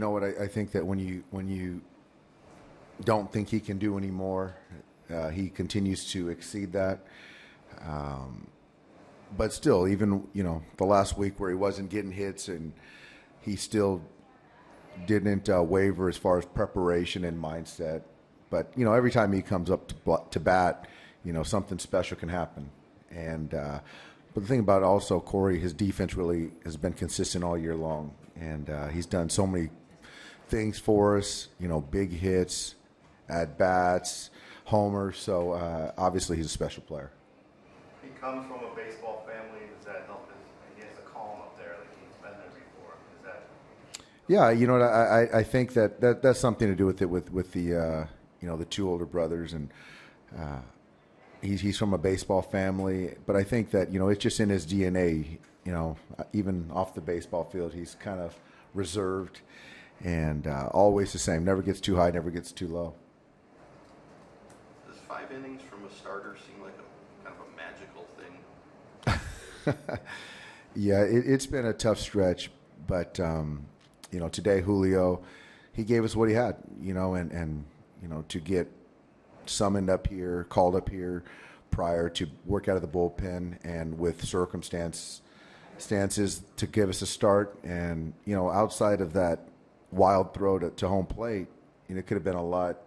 know what? I think that when you don't think he can do any more, he continues to exceed that. But still, even, the last week where he wasn't getting hits and he still didn't waver as far as preparation and mindset. But, every time he comes up to bat, something special can happen. And but the thing about also Corey, his defense really has been consistent all year long. And he's done so many things for us, big hits, at-bats, homers. So obviously he's a special player. He comes from a baseball family. Does that help? He has a calm up there, like he's been there before. Is that? Yeah, I think that's something to do with it with the the two older brothers, and he's from a baseball family. But I think that it's just in his DNA. Even off the baseball field, he's kind of reserved and always the same. Never gets too high, never gets too low. Does 5 innings from a starter seem like a kind of a magical thing? Yeah, it's been a tough stretch, but today Julio, he gave us what he had, and to get summoned up here, called up here prior to work out of the bullpen and with circumstances to give us a start, and outside of that wild throw to home plate, it could have been a lot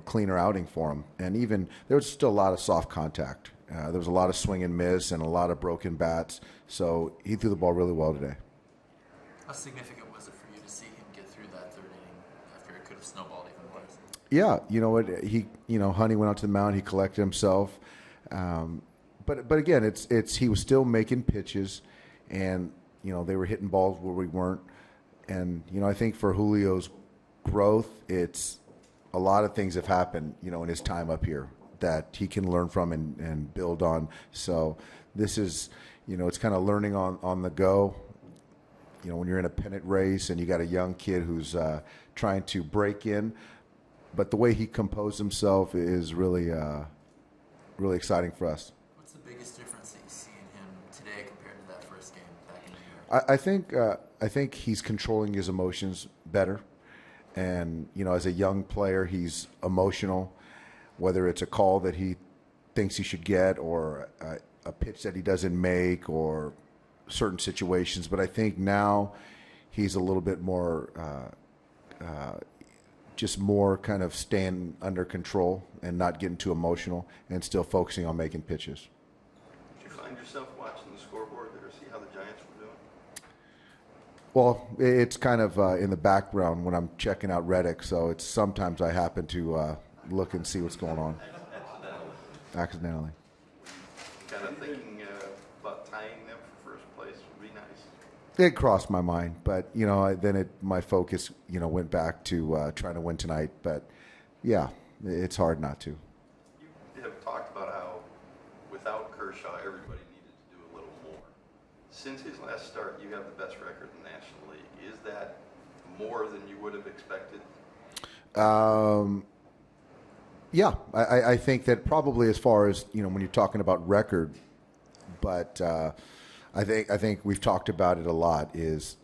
cleaner outing for him. And even there was still a lot of soft contact. There was a lot of swing and miss and a lot of broken bats. So he threw the ball really well today. How significant was it for you to see him get through that third inning after it could have snowballed even worse? Yeah, you know what, he Honey went out to the mound, he collected himself. But again, it's he was still making pitches, and they were hitting balls where we weren't. And I think for Julio's growth, it's a lot of things have happened, in his time up here that he can learn from and build on. So this is, it's kind of learning on the go. When you're in a pennant race and you got a young kid who's trying to break in, but the way he composed himself is really, really exciting for us. What's the biggest difference that you see in him today compared to that first game back in New York? I think he's controlling his emotions better. And, as a young player, he's emotional, whether it's a call that he thinks he should get or a pitch that he doesn't make or certain situations. But I think now he's a little bit more, just more kind of staying under control and not getting too emotional and still focusing on making pitches. Did you find yourself watching the scoreboard there to see how the Giants were doing? Well, it's kind of in the background when I'm checking out Reddick, so it's sometimes I happen to look and see what's going on. Accidentally. Kind of thinking about tying them for first place would be nice. It crossed my mind, but then my focus went back to trying to win tonight. But yeah, it's hard not to. You have talked about how without Kershaw, everybody needed to do a little more. Since his last start, you have the best record in the National League. Is that more than you would have expected? Yeah, I think that probably as far as when you're talking about record, but I think we've talked about it a lot. Is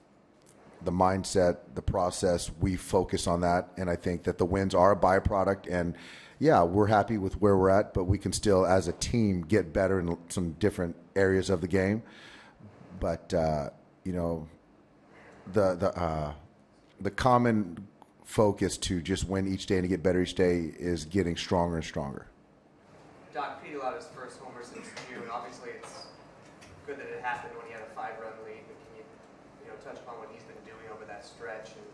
the mindset, the process? We focus on that, and I think that the wins are a byproduct. And yeah, we're happy with where we're at, but we can still, as a team, get better in some different areas of the game. But the common focus to just win each day and to get better each day is getting stronger and stronger. Doc, PHI LAD his first homer since June. Obviously, it's good that it happened when he had a 5-run lead. But can you touch upon what he's been doing over that stretch and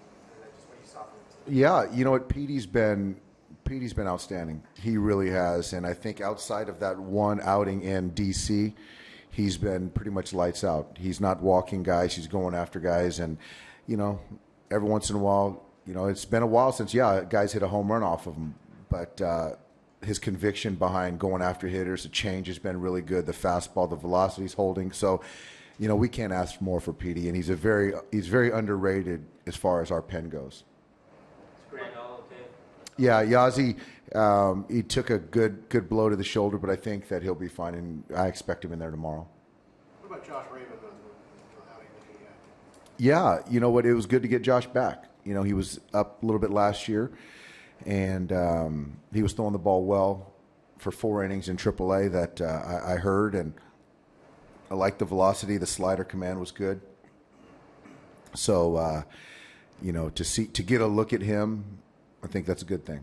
just what you saw from the team? Yeah, you know what, Petey's been outstanding. He really has, and I think outside of that one outing in D.C., he's been pretty much lights out. He's not walking guys. He's going after guys. And, every once in a while, it's been a while since, guys hit a home run off of him. But his conviction behind going after hitters, the change has been really good. The fastball, the velocity's holding. So, we can't ask more for Petey. And he's very underrated as far as our pen goes. Yeah, Yazzie, he took a good blow to the shoulder, but I think that he'll be fine, and I expect him in there tomorrow. What about Josh Raymond on the outing that he had? Yeah, you know what? It was good to get Josh back. You know, he was up a little bit last year, and he was throwing the ball well for 4 innings in AAA that I heard, and I liked the velocity. The slider command was good. So, you know, to get a look at him, I think that's a good thing.